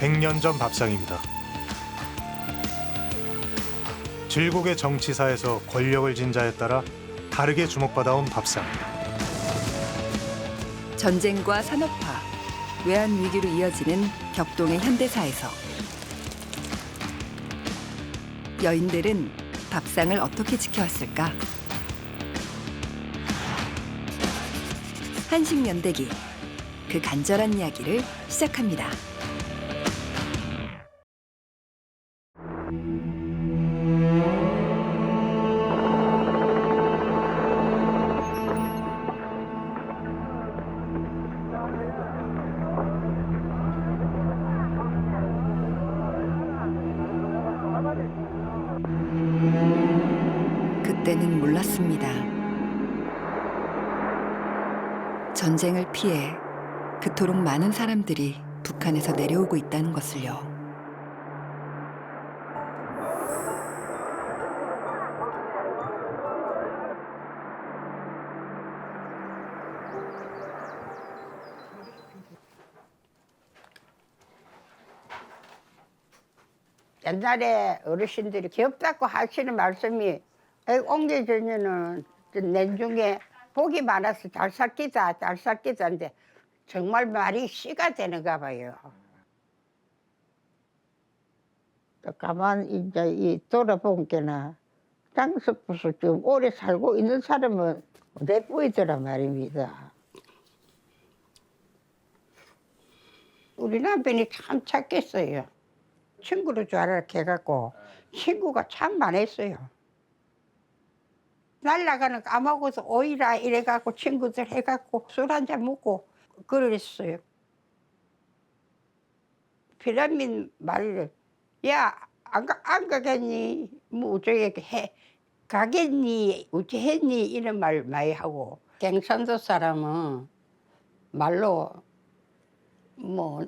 100년 전 밥상입니다. 질곡의 정치사에서 권력을 진 자에 따라 다르게 주목받아온 밥상. 전쟁과 산업화, 외환 위기로 이어지는 격동의 현대사에서 여인들은 밥상을 어떻게 지켜왔을까? 한식 연대기, 그 간절한 이야기를 시작합니다. 그때는 몰랐습니다. 전쟁을 피해 그토록 많은 사람들이 북한에서 내려오고 있다는 것을요. 옛날에 어르신들이 기업다고 하시는 말씀이 옹기전에는 내중에 복이 많아서 잘 살기다 잘 살기다인데 정말 말이 씨가 되는가 봐요. 또 가만 이제 이 돌아보니까 장석부서 좀 오래 살고 있는 사람은 내 보이더라 말입니다. 우리 남편이 참 착했어요. 친구를 좋아라 해갖고 친구가 참 많았어요. 날 나가는 까먹어서 오이라 이래갖고 친구들 해갖고 술 한잔 먹고 그랬어요. 피라민 말을 야 안 가겠니? 뭐 어쩌게 해 가겠니? 어찌했니? 이런 말 많이 하고 경상도 사람은 말로 뭐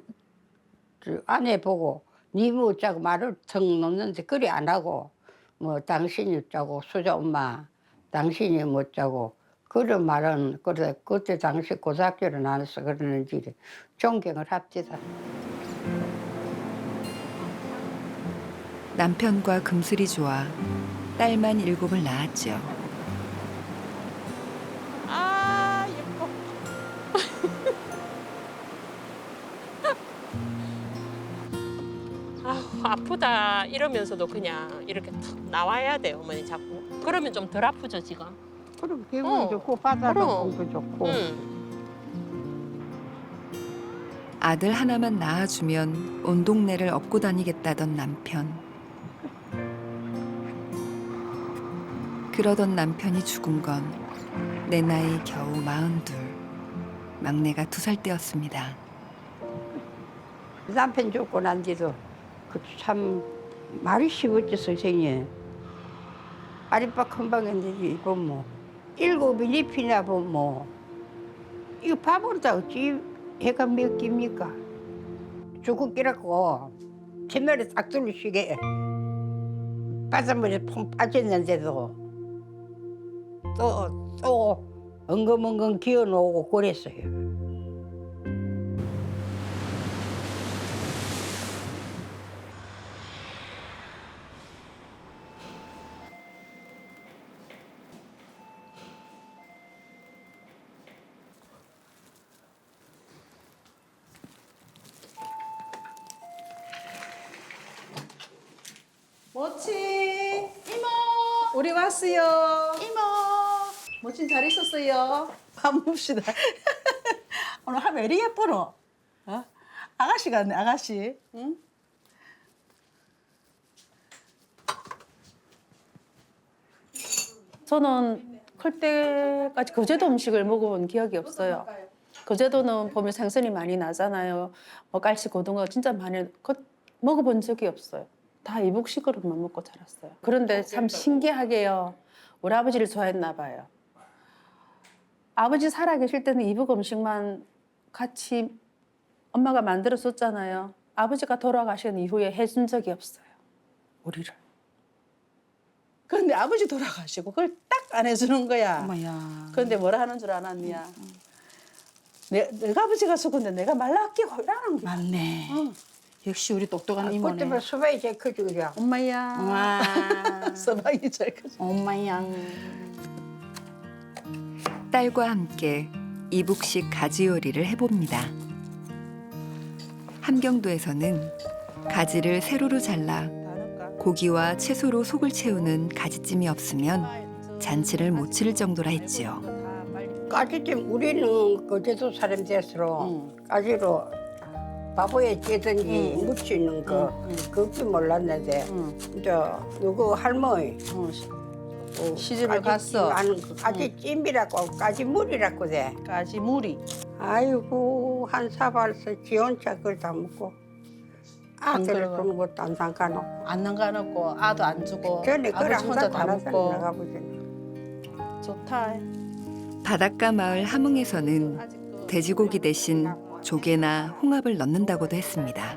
아내 보고 니 뭐 어쩌고 말을 턱 놓는데 그리 안 하고 뭐 당신이 어쩌고 수자 엄마 당신이 뭐 어쩌고 그런 말은 그때 당시 고등학교를 나와서 그러는지 존경을 합디다. 남편과 금슬이 좋아 딸만 7을 낳았죠. 아 예뻐. 아프다 이러면서도 그냥 이렇게 탁 나와야 돼 어머니 자꾸. 그러면 좀 덜 아프죠 지금. 그럼 기분이 좋고 바다도 그럼. 공도 좋고. 아들 하나만 낳아주면 온 동네를 업고 다니겠다던 남편. 그러던 남편이 죽은 건 내 나이 겨우 42. 막내가 2살 때였습니다. 남편 죽고 난 뒤도 참 말이 쉬웠지 선생님. 아랫바 큰방인데 이거 뭐 7이 입히나 뭐 이거 밥을 다 어찌 해가 몇 끼입니까? 죽고 끼라고 채널에 딱 둘러시게 바닷물에 퐁 빠졌는데도 또 엉금엉금 기어놓고 그랬어요. 모친 이모 우리 왔어요. 이모 모친 잘 있었어요. 밥 봅시다. 오늘 하면 이리 예뻐로. 어? 아가씨 같네 아가씨. 응? 저는 클 때까지 거제도 음식을 먹어본 기억이 없어요. 거제도는 보면 생선이 많이 나잖아요. 뭐 깔치, 고등어 진짜 많이 먹어본 적이 없어요. 다 이북식으로만 먹고 자랐어요. 그런데 참 신기하게요. 우리 아버지를 좋아했나 봐요. 아버지 살아계실 때는 이북 음식만 같이 엄마가 만들었었잖아요. 아버지가 돌아가신 이후에 해준 적이 없어요. 우리를. 그런데 아버지 돌아가시고 그걸 딱 안 해주는 거야. 어머야. 그런데 뭐라 하는 줄 알았냐. 내가 아버지가 죽었는데 내가 말랐기 홀라는 거야. 맞네. 역시 우리 똑똑한 그때부터 이모네. 수박이 제일 크지 그죠? 엄마야. 와. 서방이 제일 크지. 엄마야. 딸과 함께 이북식 가지 요리를 해봅니다. 함경도에서는 가지를 세로로 잘라 고기와 채소로 속을 채우는 가지찜이 없으면 잔치를 못 치를 정도라 했지요. 까지찜 우리는 그 제도 사람 됐으로 까지로 바보에 찌든지 무치는 거 그것도 몰랐는데 이제 누구 할머니 시집을 갔어. 아는 그 까지찜이라고 까지물이라고 돼. 까지 무리. 아이고 한 사발서 지 혼자 그걸 다 먹고 아들 들어가. 그런 것도 안 상관없고 안 남가놓고 아도 안 주고 전에 그걸 아버지 혼자 다 항상 먹고. 나가보잖아. 좋다. 바닷가 마을 함흥에서는 돼지고기 대신 조개나 홍합을 넣는다고도 했습니다.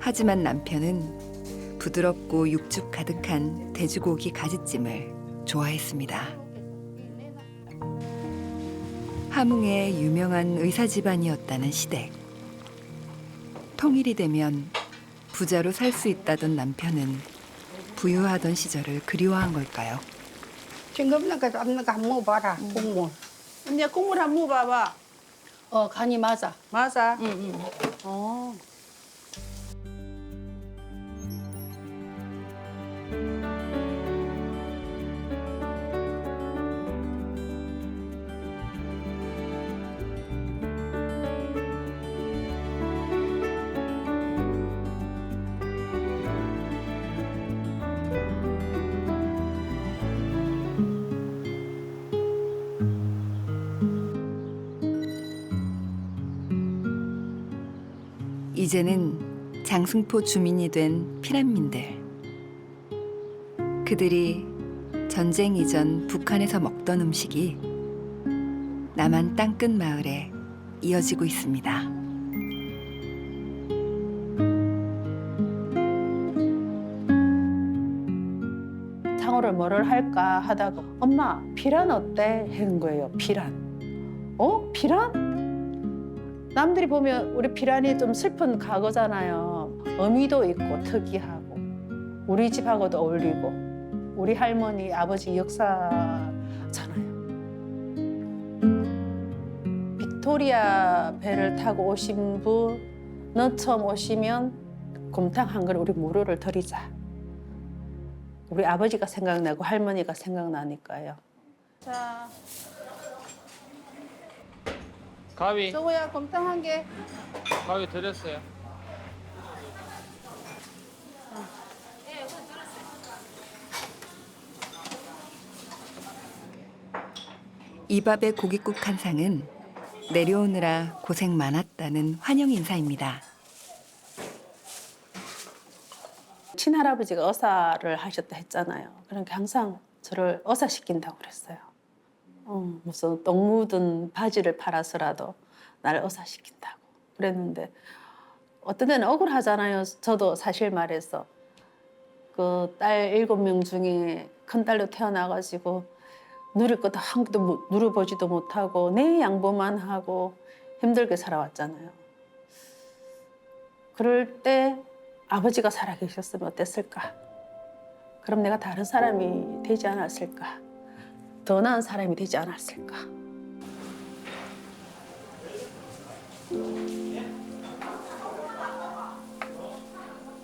하지만 남편은 부드럽고 육즙 가득한 돼지고기 가지찜을 좋아했습니다. 함흥의 유명한 의사 집안이었다는 시댁. 통일이 되면 부자로 살 수 있다던 남편은 부유하던 시절을 그리워한 걸까요? 징겁는 거 없는 거 한번 먹어봐라 국물. 언니야 국물 한 번 먹어봐. 간이 맞아. 맞아. 응. 어. 이제는 장승포 주민이 된 피란민들. 그들이 전쟁 이전 북한에서 먹던 음식이 남한 땅끝 마을에 이어지고 있습니다. 장어를 뭐를 할까 하다가 엄마 피란 어때? 하는 거예요. 피란. 피란? 남들이 보면 우리 피란이 좀 슬픈 과거잖아요. 의미도 있고 특이하고 우리 집하고도 어울리고 우리 할머니 아버지 역사잖아요. 빅토리아 배를 타고 오신 분 처음 오시면 곰탕 한 그릇 우리 무료를 드리자. 우리 아버지가 생각나고 할머니가 생각나니까요. 자, 가위, 저거야 곰탕 한 개. 가위 드렸어요. 이 밥에 고깃국 한 상은 내려오느라 고생 많았다는 환영 인사입니다. 친할아버지가 의사를 하셨다 했잖아요. 그러니까 항상 저를 의사 시킨다고 그랬어요. 무슨 똥 묻은 바지를 팔아서라도 나를 의사 시킨다고 그랬는데 어떤 데는 억울하잖아요. 저도 사실 말해서 그 딸 7명 중에 큰 딸로 태어나가지고 누릴 것도 한 개도 누려보지도 못하고 내 양보만 하고 힘들게 살아왔잖아요. 그럴 때 아버지가 살아계셨으면 어땠을까? 그럼 내가 다른 사람이 되지 않았을까? 더 나은 사람이 되지 않았을까?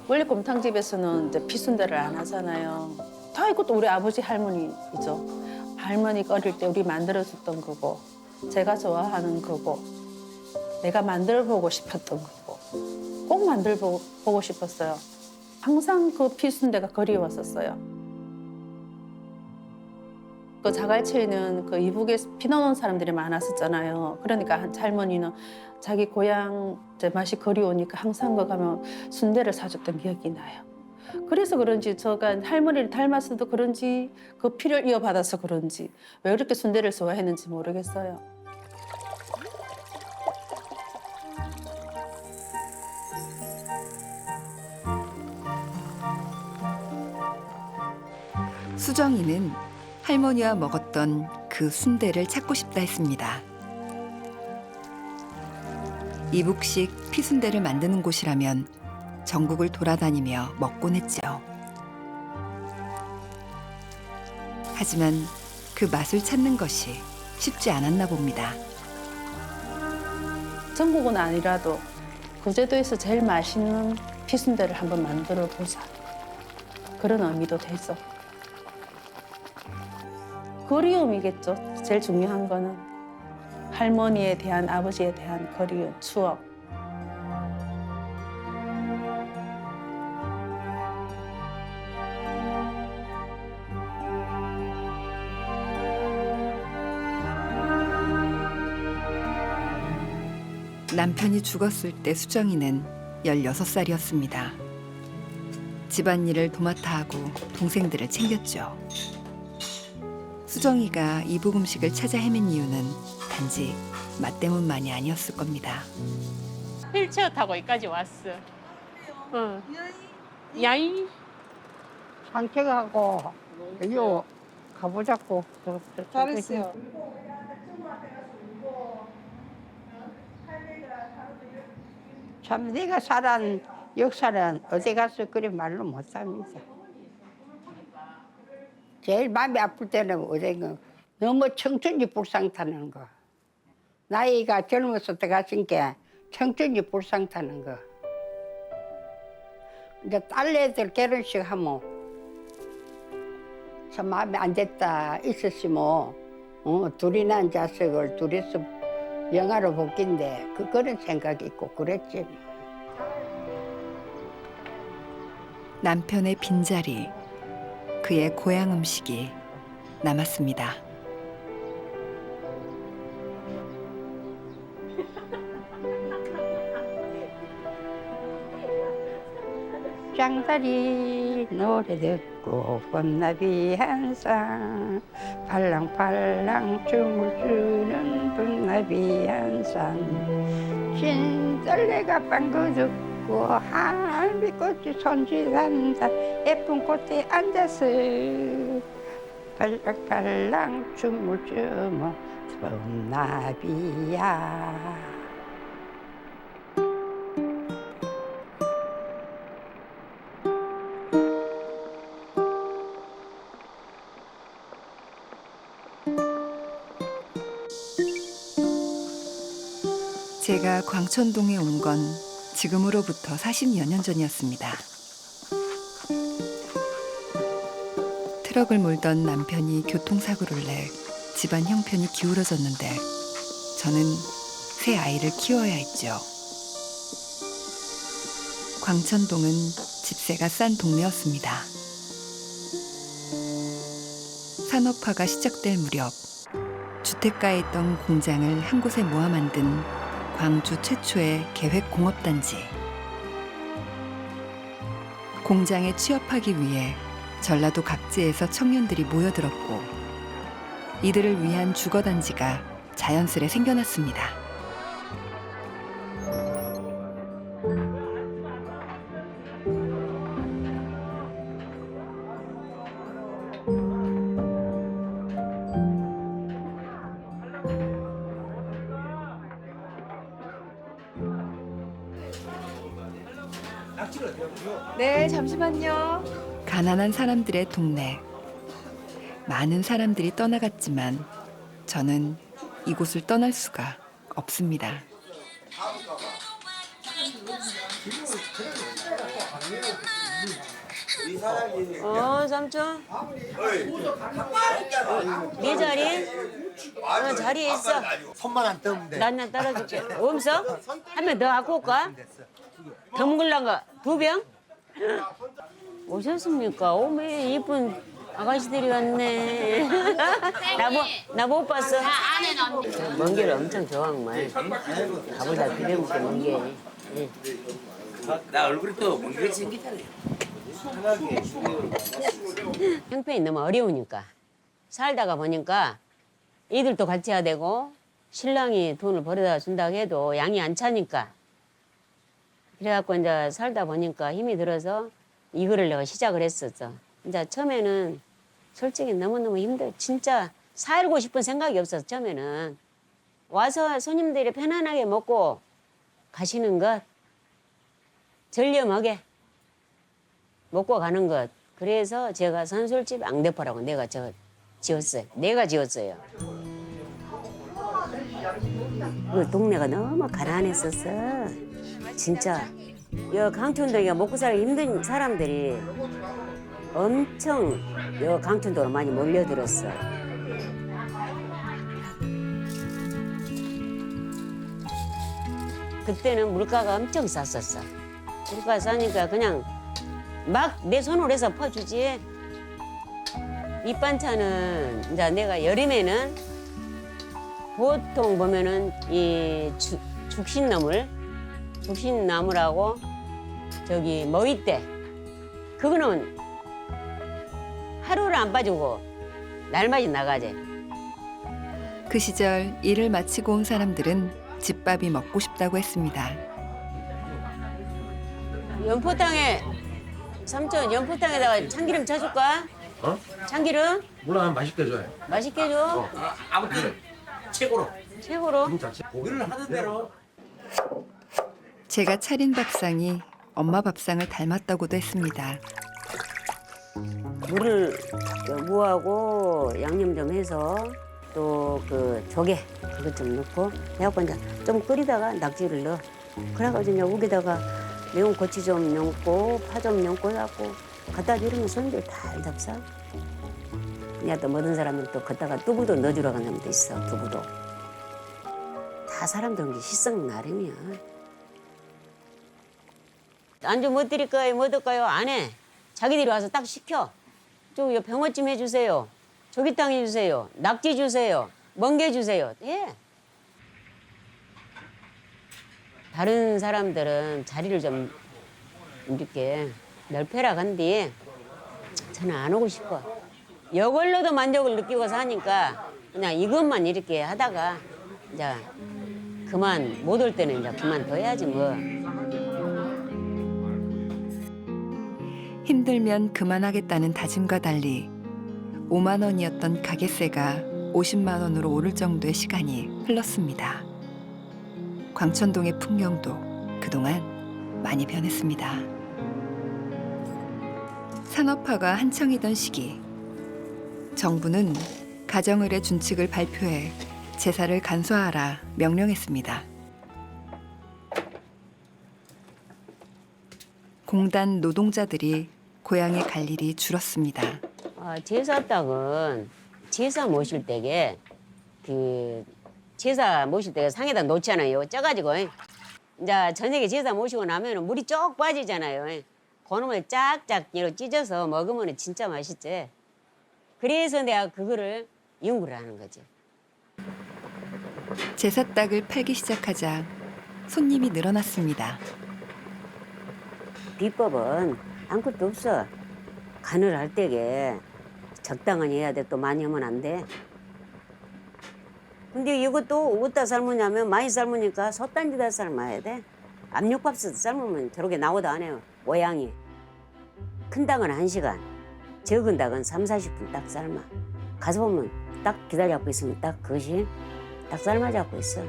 원래 곰탕집에서는 이제 피순대를 안 하잖아요. 다 이것도 우리 아버지 할머니이죠. 할머니가 어릴 때 우리 만들어줬던 거고 제가 좋아하는 거고 내가 만들어보고 싶었던 거고 꼭 만들어보고 싶었어요. 항상 그 피순대가 그리웠었어요. 그 자갈치에는 그 이북에 피나온 사람들이 많았었잖아요. 그러니까 할머니는 자기 고향 맛이 그리우니까 항상 거 가면 순대를 사줬던 기억이 나요. 그래서 그런지 제가 할머니를 닮았어도 그런지 그 피를 이어받아서 그런지 왜 그렇게 순대를 좋아했는지 모르겠어요. 수정이는 할머니와 먹었던 그 순대를 찾고 싶다 했습니다. 이북식 피순대를 만드는 곳이라면 전국을 돌아다니며 먹곤 했죠. 하지만 그 맛을 찾는 것이 쉽지 않았나 봅니다. 전국은 아니라도 거제도에서 제일 맛있는 피순대를 한번 만들어 보자. 그런 의미도 되죠. 그리움이겠죠. 제일 중요한 거는 할머니에 대한, 아버지에 대한 그리움, 추억. 남편이 죽었을 때 수정이는 16살이었습니다. 집안일을 도맡아 하고 동생들을 챙겼죠. 수정이가 이북 음식을 찾아 헤맨 이유는 단지 맛 때문만이 아니었을 겁니다. 휠체어 타고 여기까지 왔어. 야이. 산책하고 요 가보자고. 잘했어요. 참 내가 살아온 역사는 어디 가서 그리 말로 못합니다. 제일 마음이 아플 때는 어딘가 너무 청춘이 불상 타는 거. 나이가 젊었을 때 갔으니까 청춘이 불상 타는 거. 이제 딸애들 결혼식 하면 참 마음이 안 됐다 있었으면 둘이 난 자식을 둘이서 영화로 복긴데 그런 생각이 있고 그랬지. 남편의 빈자리, 그의 고향 음식이 남았습니다. 장다리 노래 듣고 봄나비 한상 팔랑팔랑 춤을 추는 봄나비 한상 신설레가 방구 듣고 할미꽃이 손질한다 예쁜 꽃에 앉아서 팔랑팔랑 춤을 추며 봄나비야. 제가 광천동에 온 건 지금으로부터 40여 년 전이었습니다. 트럭을 몰던 남편이 교통사고를 내 집안 형편이 기울어졌는데 저는 새 아이를 키워야 했죠. 광천동은 집세가 싼 동네였습니다. 산업화가 시작될 무렵 주택가에 있던 공장을 한 곳에 모아 만든 광주 최초의 계획공업단지. 공장에 취업하기 위해 전라도 각지에서 청년들이 모여들었고 이들을 위한 주거단지가 자연스레 생겨났습니다. 네, 잠시만요. 가난한 사람들의 동네. 많은 사람들이 떠나갔지만 저는 이곳을 떠날 수가 없습니다. 삼촌. 네 자리? 자리에 있어. 손만 안 떠면 돼. 난 따라줄게. 없어? 한 명 더 갖고 올까? 더 먹으려는 거? 2병? 오셨습니까? 오메 이쁜 아가씨들이 왔네. 나 못 봤어? 먼 길 엄청 좋아하구만. 가보자 비벼먹게 먼 길. 나 얼굴이 또 멍게 생기잖아요. 형편이 너무 어려우니까 살다가 보니까 이들도 같이 해야 되고 신랑이 돈을 벌어다 준다고 해도 양이 안 차니까 그래갖고 이제 살다 보니까 힘이 들어서 이거를 내가 시작을 했었죠. 이제 처음에는 솔직히 너무너무 힘들어. 진짜 살고 싶은 생각이 없었어. 처음에는 와서 손님들이 편안하게 먹고 가시는 것, 저렴하게 먹고 가는 것. 그래서 제가 산술집 앙대포라고 내가 지었어요. 내가 지었어요. 그 동네가 너무 가난했었어. 진짜. 여 강촌동에 먹고 살기 힘든 사람들이 엄청 여 강촌도로 많이 몰려들었어. 그때는 물가가 엄청 쌌었어. 물가 싸니까 그냥 막 내 손으로 해서 퍼주지. 밑반찬은 이제 내가 여름에는 보통 보면은 이 죽신나물하고 저기 머위대 그거는 하루를 안 빠지고 날마다 나가지. 그 시절 일을 마치고 온 사람들은 집밥이 먹고 싶다고 했습니다. 연포탕에 삼촌 연포탕에다가 참기름 쳐줄까? 어? 참기름? 몰라, 맛있게 줘요. 맛있게 줘. 아무튼 최고로. 최고로. 진짜 고기를 하는 대로. 제가 차린 밥상이 엄마 밥상을 닮았다고도 했습니다. 물을 무하고 양념 좀 해서 또 그 조개 그것 좀 넣고 해갖고 이제 좀 끓이다가 낙지를 넣어. 그래가지고 이제 여기다가 매운 고추 좀 넣고 파 좀 넣고 해갖고 갖다 주면 손님들 다 잡사. 그냥 또 모든 사람들 또 걷다가 두부도 넣어주러 가는 사람도 있어. 두부도. 다 사람들 시성 나름이야. 안주 뭐 드릴까요? 뭐 드릴까요? 안 해. 자기들이 와서 딱 시켜. 저 병어찜 해주세요. 조기탕 해주세요. 낙지 주세요. 멍게 주세요. 예. 다른 사람들은 자리를 좀 이렇게 넓혀라 간디 저는 안 오고 싶어. 이걸로도 만족을 느끼고 사니까 그냥 이것만 이렇게 하다가 이제 그만 못 올 때는 이제 그만둬야지 뭐. 힘들면 그만하겠다는 다짐과 달리 5만 원이었던 가게세가 50만 원으로 오를 정도의 시간이 흘렀습니다. 광천동의 풍경도 그동안 많이 변했습니다. 산업화가 한창이던 시기, 정부는 가정의례 준칙을 발표해 제사를 간소화하라 명령했습니다. 공단 노동자들이 고향에 갈 일이 줄었습니다. 제사닭은 제사 모실 때게 제사 모실 때 상에다 놓잖아요. 쪄가지고 이제 저녁에 제사 모시고 나면 물이 쭉 빠지잖아요. 그놈을 짝짝 이렇게 찢어서 먹으면 진짜 맛있지. 그래서 내가 그거를 연구를 하는 거지. 제사닭을 팔기 시작하자 손님이 늘어났습니다. 비법은 아무것도 없어. 간을 할 때게 적당히 해야 돼. 또 많이 하면 안 돼. 근데 이것도 어디다 삶으냐면 많이 삶으니까 솥단지다 삶아야 돼. 압력밥솥 삶으면 저렇게 나오도 안 해요. 모양이. 큰 닭은 1시간, 적은 닭은 30-40분 딱 삶아. 가서 보면 딱 기다려갖고 있으면 딱 그것이 딱 삶아잡고 있어.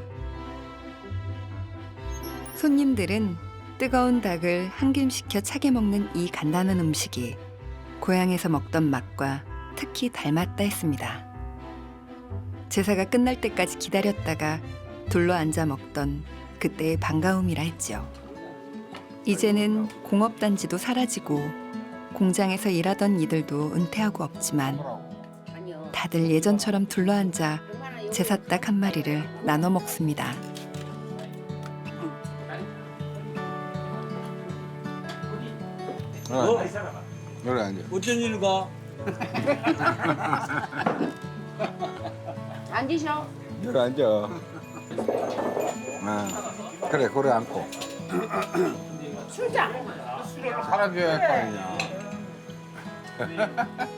손님들은 뜨거운 닭을 한김시켜 차게 먹는 이 간단한 음식이 고향에서 먹던 맛과 특히 닮았다 했습니다. 제사가 끝날 때까지 기다렸다가 둘러앉아 먹던 그때의 반가움이라 했죠. 이제는 공업단지도 사라지고 공장에서 일하던 이들도 은퇴하고 없지만 다들 예전처럼 둘러앉아 제사닭 한 마리를 나눠 먹습니다. 그래 앉아. 어쩐 일가? 앉으셔. 그래 앉아. 그래 그래 앉고. 사라져야 할 거 아니냐.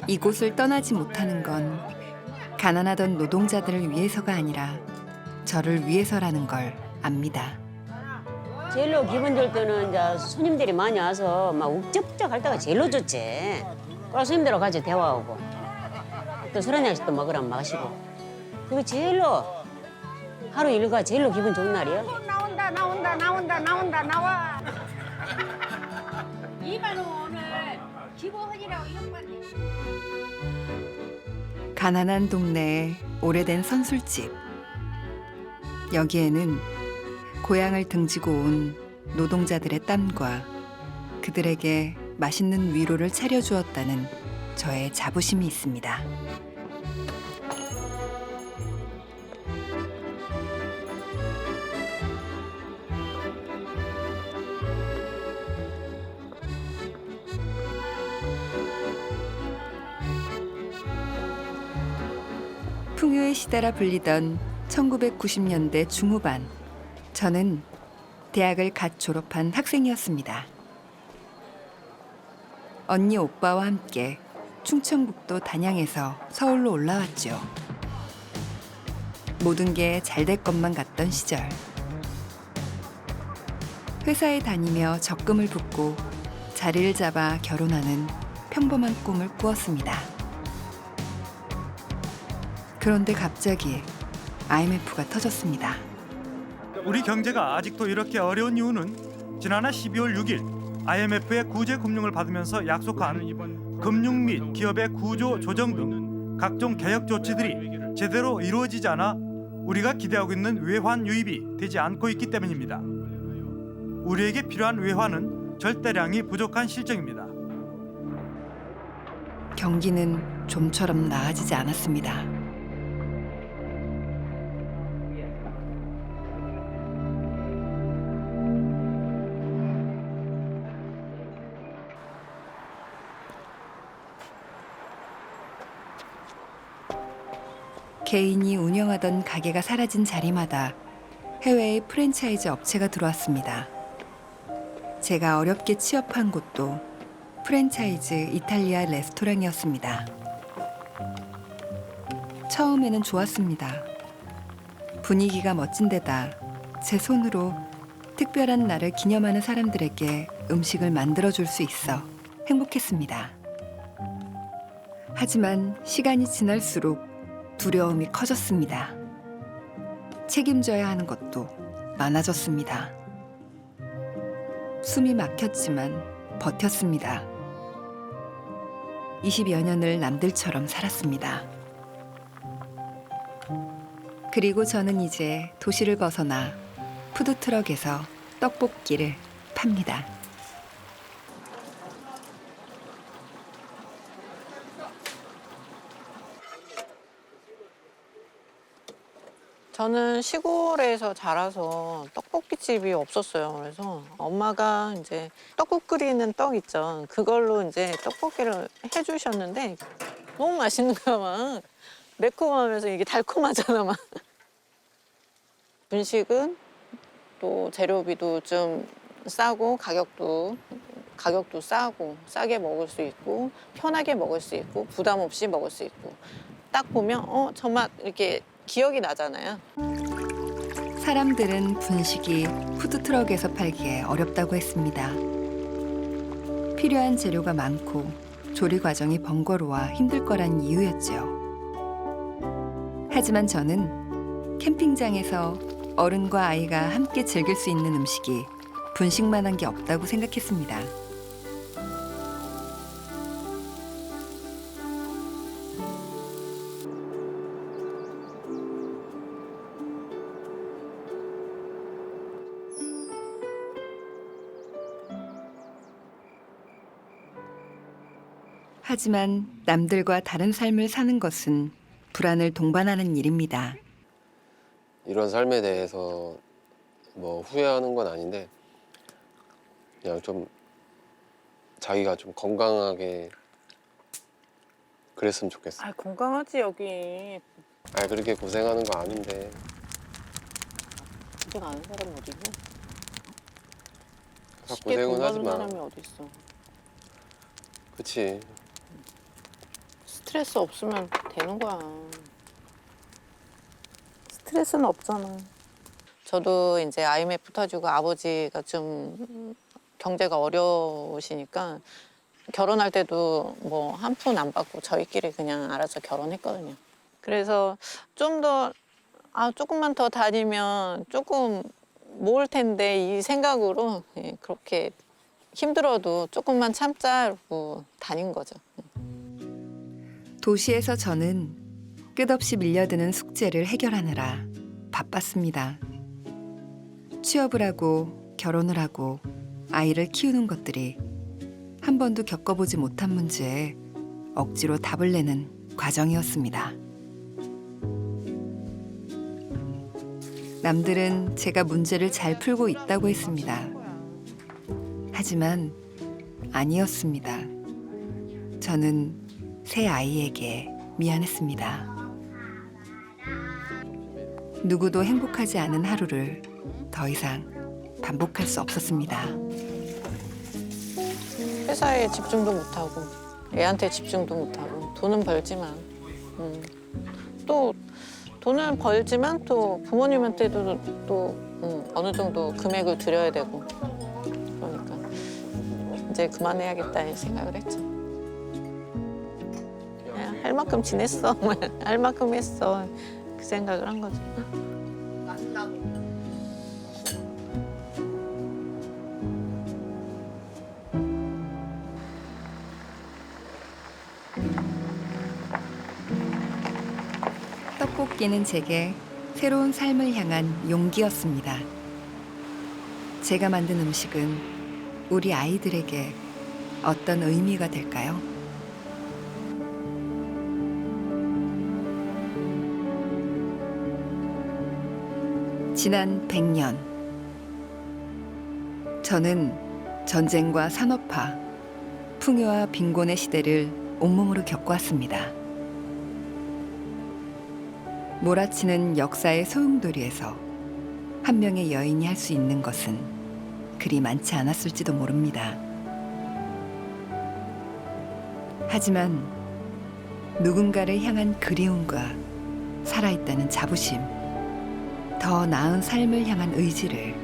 이곳을 떠나지 못하는 건 가난하던 노동자들을 위해서가 아니라 저를 위해서라는 걸 압니다. 제일로 기분 좋을 때는 이제 손님들이 많이 와서 막 욱적욱적 할 때가 제일로 좋지. 그래서 손님들하고 같이 대화하고 또 술 한 잔씩 또 먹으라면 마시고 그게 제일로 하루 일과 제일로 기분 좋은 날이야. 나온다 나온다 나온다 나온다 나와. 2만 원 오늘 기부헌이라고 이런 건데. 가난한 동네의 오래된 선술집. 여기에는 고향을 등지고 온 노동자들의 땀과 그들에게 맛있는 위로를 차려주었다는 저의 자부심이 있습니다. 풍요의 시대라 불리던 1990년대 중후반, 저는 대학을 갓 졸업한 학생이었습니다. 언니 오빠와 함께 충청북도 단양에서 서울로 올라왔죠. 모든 게 잘 될 것만 같던 시절. 회사에 다니며 적금을 붓고 자리를 잡아 결혼하는 평범한 꿈을 꾸었습니다. 그런데 갑자기 IMF가 터졌습니다. 우리 경제가 아직도 이렇게 어려운 이유는 지난해 12월 6일 IMF의 구제 금융을 받으면서 약속한 금융 및 기업의 구조 조정 등 각종 개혁 조치들이 제대로 이루어지지 않아 우리가 기대하고 있는 외환 유입이 되지 않고 있기 때문입니다. 우리에게 필요한 외환은 절대량이 부족한 실정입니다. 경기는 좀처럼 나아지지 않았습니다. 개인이 운영하던 가게가 사라진 자리마다 해외의 프랜차이즈 업체가 들어왔습니다. 제가 어렵게 취업한 곳도 프랜차이즈 이탈리아 레스토랑이었습니다. 처음에는 좋았습니다. 분위기가 멋진 데다 제 손으로 특별한 날을 기념하는 사람들에게 음식을 만들어줄 수 있어 행복했습니다. 하지만 시간이 지날수록 두려움이 커졌습니다. 책임져야 하는 것도 많아졌습니다. 숨이 막혔지만 버텼습니다. 20여 년을 남들처럼 살았습니다. 그리고 저는 이제 도시를 벗어나 푸드트럭에서 떡볶이를 팝니다. 저는 시골에서 자라서 떡볶이집이 없었어요. 그래서 엄마가 이제 떡국 끓이는 떡 있죠. 그걸로 이제 떡볶이를 해주셨는데 너무 맛있는 거야, 막. 매콤하면서 이게 달콤하잖아, 막. 분식은 또 재료비도 좀 싸고 가격도 싸고 싸게 먹을 수 있고 편하게 먹을 수 있고 부담 없이 먹을 수 있고 딱 보면 저 맛 이렇게 기억이 나잖아요. 사람들은 분식이 푸드트럭에서 팔기에 어렵다고 했습니다. 필요한 재료가 많고 조리 과정이 번거로워 힘들 거란 이유였죠. 하지만 저는 캠핑장에서 어른과 아이가 함께 즐길 수 있는 음식이 분식만한 게 없다고 생각했습니다. 하지만 남들과 다른 삶을 사는 것은 불안을 동반하는 일입니다. 이런 삶에 대해서 뭐 후회하는 건 아닌데 그냥 좀 자기가 좀 건강하게 그랬으면 좋겠어. 아, 건강하지 여기. 아 그렇게 고생하는 거 아닌데. 고생 안 하는 사람이 어디 있냐? 다 쉽게 고생은 돈 하지 버는 마. 사람이 어디 있어? 그치. 스트레스 없으면 되는 거야. 스트레스는 없잖아. 저도 이제 IMF 터지고 아버지가 좀 경제가 어려우시니까 결혼할 때도 뭐 한 푼 안 받고 저희끼리 그냥 알아서 결혼했거든요. 그래서 좀 더 조금만 더 다니면 조금 모을 텐데 이 생각으로 예, 그렇게 힘들어도 조금만 참자고 다닌 거죠. 도시에서 저는 끝없이 밀려드는 숙제를 해결하느라 바빴습니다. 취업을 하고 결혼을 하고 아이를 키우는 것들이 한 번도 겪어보지 못한 문제에 억지로 답을 내는 과정이었습니다. 남들은 제가 문제를 잘 풀고 있다고 했습니다. 하지만 아니었습니다. 저는 새 아이에게 미안했습니다. 누구도 행복하지 않은 하루를 더 이상 반복할 수 없었습니다. 회사에 집중도 못하고 애한테 집중도 못하고 돈은 벌지만 또 돈을 벌지만 또 부모님한테도 또 어느 정도 금액을 드려야 되고 그러니까 이제 그만해야겠다 이 생각을 했죠. 그냥 할 만큼 지냈어, 할 만큼 했어 그 생각을 한 거죠. 떡볶이는 제게 새로운 삶을 향한 용기였습니다. 제가 만든 음식은 우리 아이들에게 어떤 의미가 될까요? 지난 100년, 저는 전쟁과 산업화, 풍요와 빈곤의 시대를 온몸으로 겪어왔습니다. 몰아치는 역사의 소용돌이에서 한 명의 여인이 할 수 있는 것은 그리 많지 않았을지도 모릅니다. 하지만 누군가를 향한 그리움과 살아있다는 자부심, 더 나은 삶을 향한 의지를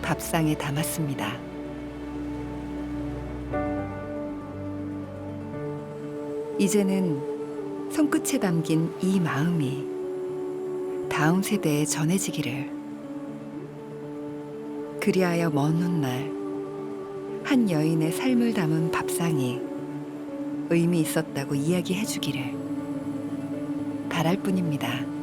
밥상에 담았습니다. 이제는 손끝에 담긴 이 마음이 다음 세대에 전해지기를, 그리하여 먼 훗날 한 여인의 삶을 담은 밥상이 의미 있었다고 이야기해 주기를 바랄 뿐입니다.